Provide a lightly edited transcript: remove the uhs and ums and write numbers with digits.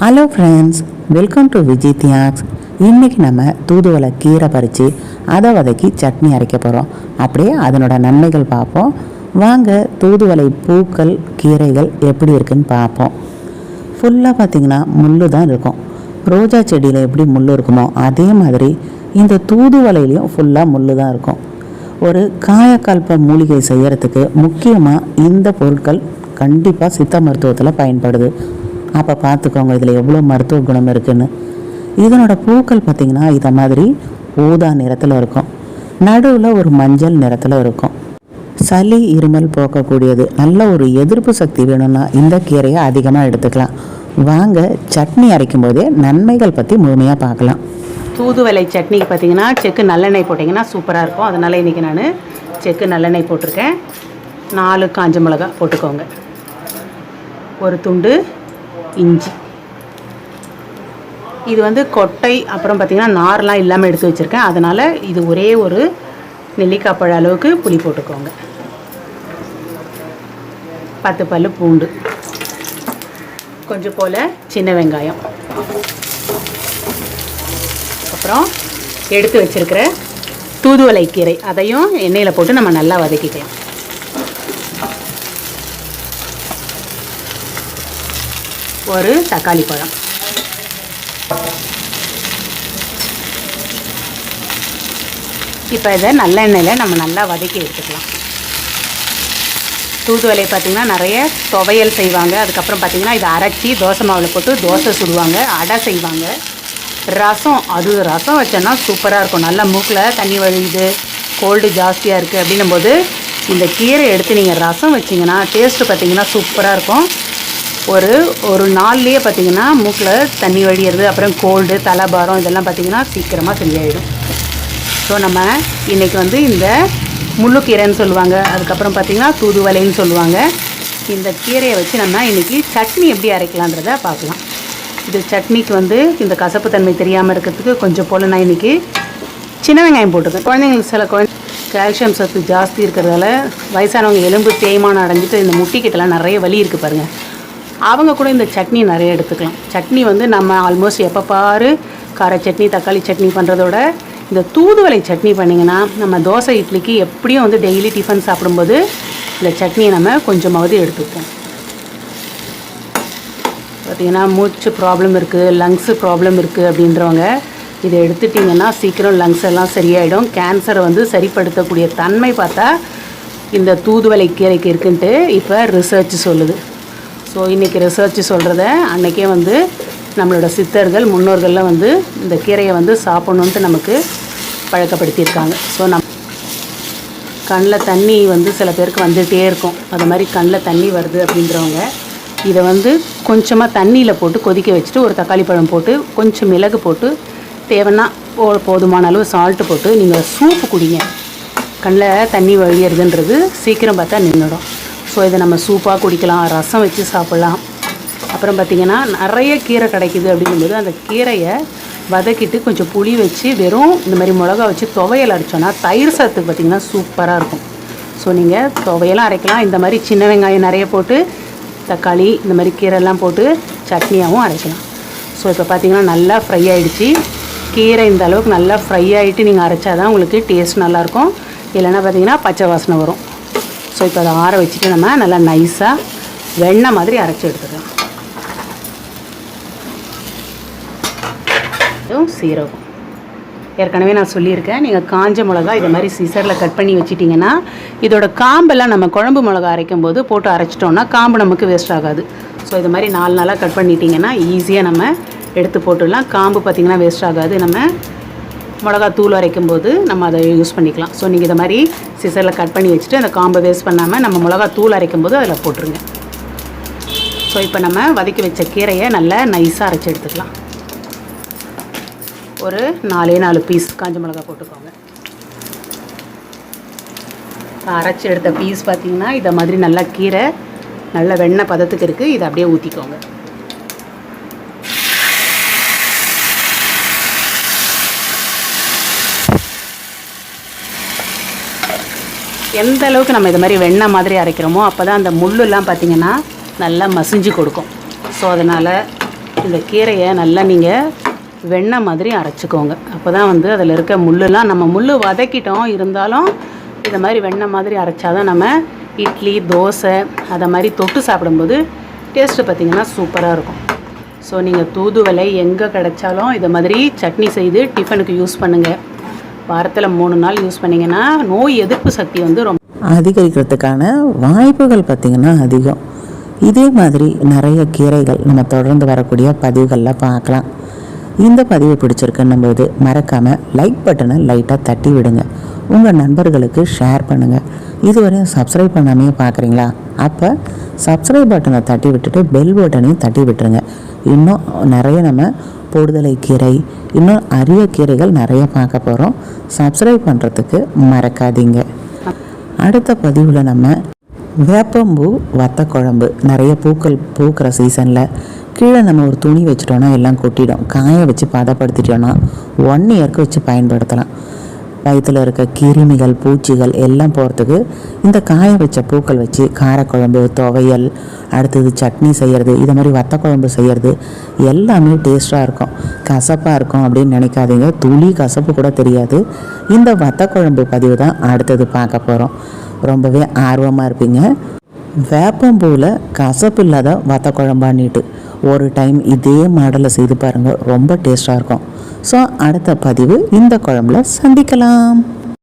Hello friends, welcome to Vijay தியாக்ஸ். இன்றைக்கி நம்ம தூதுவளை கீரை பறித்து அதை வதக்கி சட்னி அரைக்க போகிறோம். அப்படியே அதனோட நன்மைகள் பார்ப்போம். வாங்க தூதுவளை பூக்கள் கீரைகள் எப்படி இருக்குன்னு பார்ப்போம். ஃபுல்லாக பார்த்திங்கன்னா முள் தான் இருக்கும். ரோஜா செடியில் எப்படி முள் இருக்குமோ அதே மாதிரி இந்த தூதுவளையிலையும் ஃபுல்லாக முள் தான் இருக்கும். ஒரு காயக்கல்ப மூலிகை செய்கிறதுக்கு முக்கியமாக இந்த பொருட்கள் கண்டிப்பாக சித்த மருத்துவத்தில் பயன்படுது. அப்போ பார்த்துக்கோங்க இதில் எவ்வளோ மருத்துவ குணம் இருக்குதுன்னு. இதனோட பூக்கள் பார்த்திங்கன்னா இதை மாதிரி ஊதா நிறத்தில் இருக்கும், நடுவில் ஒரு மஞ்சள் நிறத்தில் இருக்கும். சளி இருமல் போக்கக்கூடியது. நல்ல ஒரு எதிர்ப்பு சக்தி வேணும்னா இந்த கீரையை அதிகமாக எடுத்துக்கலாம். வாங்க சட்னி அரைக்கும் போதே நன்மைகள் பற்றி முழுமையாக பார்க்கலாம். தூதுவளை சட்னிக்கு பார்த்திங்கன்னா செக்கு நல்லெண்ணெய் போட்டிங்கன்னா சூப்பராக இருக்கும். அதனால் இன்றைக்கி நான் செக்கு நல்லெண்ணெய் போட்டிருக்கேன். 4 காஞ்ச மிளகா போட்டுக்கோங்க. ஒரு துண்டு இஞ்சி. இது கொட்டை அப்புறம் பார்த்திங்கன்னா நார்லாம் இல்லாமல் எடுத்து வச்சுருக்கேன். அதனால் இது ஒரே ஒரு நெல்லிக்காய் பழ அளவுக்கு புளி போட்டுக்கோங்க. 10 பல் பூண்டு, கொஞ்சம் போல் சின்ன வெங்காயம், அப்புறம் எடுத்து வச்சுருக்கிற தூதுவளை கீரை அதையும் எண்ணெயில் போட்டு நம்ம நல்லா வதக்கிக்கலாம். ஒரு தக்காளி பழம், இப்போ இதை நல்லெண்ணெயில் நம்ம நல்லா வதக்கி எடுத்துக்கலாம். தூதுவளை பார்த்திங்கன்னா நிறைய துவையல் செய்வாங்க. அதுக்கப்புறம் பார்த்திங்கன்னா இதை அரைச்சி தோசை மாவில் போட்டு தோசை சுடுவாங்க, அடை செய்வாங்க. ரசம் வச்சோன்னா சூப்பராக இருக்கும். நல்லா மூக்கில் தண்ணி வழியுது, கோல்டு ஜாஸ்தியாக இருக்குது அப்படின்னும் போது இந்த கீரை எடுத்து நீங்கள் ரசம் வச்சிங்கன்னா டேஸ்ட்டு பார்த்திங்கன்னா சூப்பராக இருக்கும். ஒரு நாள்லேயே பார்த்திங்கன்னா மூக்கில் தண்ணி வழியிறது, அப்புறம் கோல்டு தலைபாரம் இதெல்லாம் பார்த்திங்கன்னா சீக்கிரமாக சரியாயிடும். ஸோ நம்ம இன்றைக்கி இந்த முள்ளுக்கீரைன்னு சொல்லுவாங்க, அதுக்கப்புறம் பார்த்திங்கன்னா தூதுவளைன்னு சொல்லுவாங்க. இந்த கீரையை வச்சு நம்ம இன்றைக்கி சட்னி எப்படி அரைக்கலான்றதை பார்க்கலாம். இது சட்னிக்கு இந்த கசப்பு தன்மை தெரியாமல் இருக்கிறதுக்கு கொஞ்சம் போல் நான் இன்றைக்கி சின்ன வெங்காயம் போட்டுருக்கேன். குழந்தைங்களுக்கு சில கால்சியம் சத்து ஜாஸ்தி இருக்கிறதால வயசானவங்க எலும்பு தேய்மானம் அடைஞ்சிட்டு இந்த முட்டிக்கிட்டலாம் நிறைய வலி இருக்குது பாருங்கள், அவங்க கூட இந்த சட்னி நிறைய எடுத்துக்கலாம். சட்னி நம்ம ஆல்மோஸ்ட் எப்போ பாரு கார சட்னி தக்காளி சட்னி பண்ணுறதோட இந்த தூதுவளை சட்னி பண்ணிங்கன்னா நம்ம தோசை இட்லிக்கு எப்படியும் டெய்லி டிஃபன் சாப்பிடும்போது இந்த சட்னியை நம்ம கொஞ்சமாவது எடுத்துப்போம். பார்த்திங்கன்னா மூச்சு ப்ராப்ளம் இருக்குது, லங்ஸு ப்ராப்ளம் இருக்குது அப்படின்றவங்க இதை எடுத்துட்டிங்கன்னா சீக்கிரம் லங்ஸ் எல்லாம் சரியாயிடும். கேன்சரை சரிப்படுத்தக்கூடிய தன்மை பார்த்தா இந்த தூதுவளை கீரைக்கு இருக்குன்ட்டு இப்போ ரிசர்ச் சொல்லுது. ஸோ இன்றைக்கி ரிசர்ச் சொல்கிறத அன்றைக்கே நம்மளோட சித்தர்கள் முன்னோர்கள்லாம் இந்த கீரையை சாப்பிட்ணுன்ட்டு நமக்கு பழக்கப்படுத்தியிருக்காங்க. ஸோ கண்ணில் தண்ணி சில பேருக்கு வந்துகிட்டே இருக்கும். அது மாதிரி கண்ணில் தண்ணி வருது அப்படின்றவங்க இதை கொஞ்சமாக தண்ணியில் போட்டு கொதிக்க வச்சுட்டு ஒரு தக்காளி பழம் போட்டு கொஞ்சம் மிளகு போட்டு தேவைன்னா போதுமான அளவு சால்ட்டு போட்டு நீங்கள் சூப்பு குடிங்க. கண்ணில் தண்ணி வழியிறதுன்றது சீக்கிரம் பார்த்தா நின்றுடும். ஸோ இதை நம்ம சூப்பாக குடிக்கலாம், ரசம் வச்சு சாப்பிட்லாம். அப்புறம் பார்த்திங்கன்னா நிறைய கீரை கிடைக்கிது அப்படிங்கும்போது அந்த கீரையை வதக்கிட்டு கொஞ்சம் புளி வச்சு வெறும் இந்த மாதிரி மிளகா வச்சு துவையல் அரைச்சோன்னா தயிர் சாதத்துக்கு பார்த்திங்கன்னா சூப்பராக இருக்கும். ஸோ நீங்கள் துவையெல்லாம் அரைக்கலாம். இந்த மாதிரி சின்ன வெங்காயம் நிறைய போட்டு தக்காளி இந்த மாதிரி கீரைலாம் போட்டு சட்னியாகவும் அரைக்கலாம். ஸோ இப்போ பார்த்திங்கன்னா நல்லா ஃப்ரை ஆகிடுச்சு. கீரை இந்த அளவுக்கு நல்லா ஃப்ரை ஆகிட்டு நீங்கள் அரைச்சா தான் உங்களுக்கு டேஸ்ட் நல்லாயிருக்கும். இல்லைன்னா பார்த்திங்கன்னா பச்சை வாசனை வரும். ஸோ இப்போ அதை ஆற வச்சுட்டு நம்ம நல்லா நைஸாக வெண்ணெய் மாதிரி அரைச்சி எடுத்துக்கலாம். சீரகம் ஏற்கனவே நான் சொல்லியிருக்கேன். நீங்கள் காஞ்ச மிளகா இதை மாதிரி சிசரில் கட் பண்ணி வச்சிட்டிங்கன்னா இதோட காம்பெல்லாம் நம்ம குழம்பு மிளகா அரைக்கும் போது போட்டு அரைச்சிட்டோன்னா காம்பு நமக்கு வேஸ்ட் ஆகாது. ஸோ இது மாதிரி 4 நாளாக கட் பண்ணிட்டிங்கன்னா ஈஸியாக நம்ம எடுத்து போட்டுடலாம். காம்பு பார்த்திங்கன்னா வேஸ்ட் ஆகாது. நம்ம மிளகா தூள் அரைக்கும் போது நம்ம அதை யூஸ் பண்ணிக்கலாம். ஸோ நீங்கள் இதை மாதிரி சிசரில் கட் பண்ணி வச்சுட்டு அந்த காம்பை வேஸ்ட் பண்ணாமல் நம்ம மிளகா தூள் அரைக்கும் போது அதில் போட்டுருங்க. ஸோ இப்போ நம்ம வதக்கி வச்ச கீரையை நல்லா நைஸாக அரைச்சி எடுத்துக்கலாம். ஒரு 4 பீஸ் காஞ்ச மிளகா போட்டுக்கோங்க. அரைச்சி எடுத்த பீஸ் பார்த்திங்கன்னா இதை மாதிரி நல்லா கீரை நல்ல வெண்ணெய் பதத்துக்கு இருக்குது. இதை அப்படியே ஊற்றிக்கோங்க. எந்த அளவுக்கு நம்ம இது மாதிரி வெண்ணெய் மாதிரி அரைக்கிறோமோ அப்போ தான் அந்த முள்ளெல்லாம் பார்த்திங்கன்னா நல்லா மசிஞ்சு கொடுக்கும். ஸோ அதனால் இந்த கீரையை நல்லா நீங்கள் வெண்ணெய் மாதிரி அரைச்சிக்கோங்க. அப்போ தான் வந்து அதில் இருக்க முள்ளுலாம் நம்ம முள் வதக்கிட்டோம், இருந்தாலும் இதை மாதிரி வெண்ணெய் மாதிரி அரைச்சாதான் நம்ம இட்லி தோசை அதை மாதிரி தொட்டு சாப்பிடும்போது டேஸ்ட்டு பார்த்திங்கன்னா சூப்பராக இருக்கும். ஸோ நீங்கள் தூதுவளை எங்கே கிடைச்சாலும் இதை மாதிரி சட்னி செய்து டிஃபனுக்கு யூஸ் பண்ணுங்கள். வாரத்தில் 3 நாள் யூஸ் பண்ணிங்கன்னா நோய் எதிர்ப்பு சக்தி வந்து ரொம்ப அதிகரிக்கிறதுக்கான வாய்ப்புகள் பார்த்திங்கன்னா அதிகம். இதே மாதிரி நிறைய கீரைகள் நம்ம தொடர்ந்து வரக்கூடிய பதிவுகளில் பார்க்கலாம். இந்த பதிவு பிடிச்சிருக்குன்னும் போது மறக்காமல் லைக் பட்டனை லைட்டாக தட்டி விடுங்க. உங்கள் நண்பர்களுக்கு ஷேர் பண்ணுங்கள். இதுவரையும் சப்ஸ்கிரைப் பண்ணாமே பார்க்குறீங்களா? அப்போ சப்ஸ்கிரைப் பட்டனை தட்டி விட்டுட்டு பெல் பட்டனையும் தட்டி விட்டுருங்க. இன்னும் நிறைய நம்ம பொடுதலை கீரை, இன்னும் அரிய கீரைகள் நிறைய பார்க்க போகிறோம். சப்ஸ்கிரைப் பண்ணுறதுக்கு மறக்காதீங்க. அடுத்த பதிவில் நம்ம வேப்பம்பூ வத்த குழம்பு, நிறைய பூக்கள் பூக்கிற சீசனில் கீழே நம்ம ஒரு துணி வச்சிட்டோன்னா எல்லாம் கொட்டிடும். காய வச்சு பதப்படுத்திட்டோன்னா 1 இயர்க்கு வச்சு பயன்படுத்தலாம். வயிற்றில் இருக்க கிருமிகள் பூச்சிகள் எல்லாம் போகிறதுக்கு இந்த காய வச்ச பூக்கள் வச்சு காரக்குழம்பு, துவையல், அடுத்தது சட்னி செய்கிறது, இது மாதிரி வத்த குழம்பு செய்கிறது எல்லாமே டேஸ்ட்டாக இருக்கும். கசப்பாக இருக்கும் அப்படின்னு நினைக்காதீங்க. துளி கசப்பு கூட தெரியாது. இந்த வத்த குழம்பு பதிவு தான் அடுத்தது பார்க்க போகிறோம். ரொம்பவே ஆர்வமாக இருப்பீங்க. வேப்பம்பூவில் கசப்பு இல்லாத வத்த குழம்பான்னிட்டு ஒரு டைம் இதே மாடலில் செய்து பாருங்கள், ரொம்ப டேஸ்ட்டாக இருக்கும். ஸோ அடுத்த பதிவு இந்த குழம்புல சந்திக்கலாம்.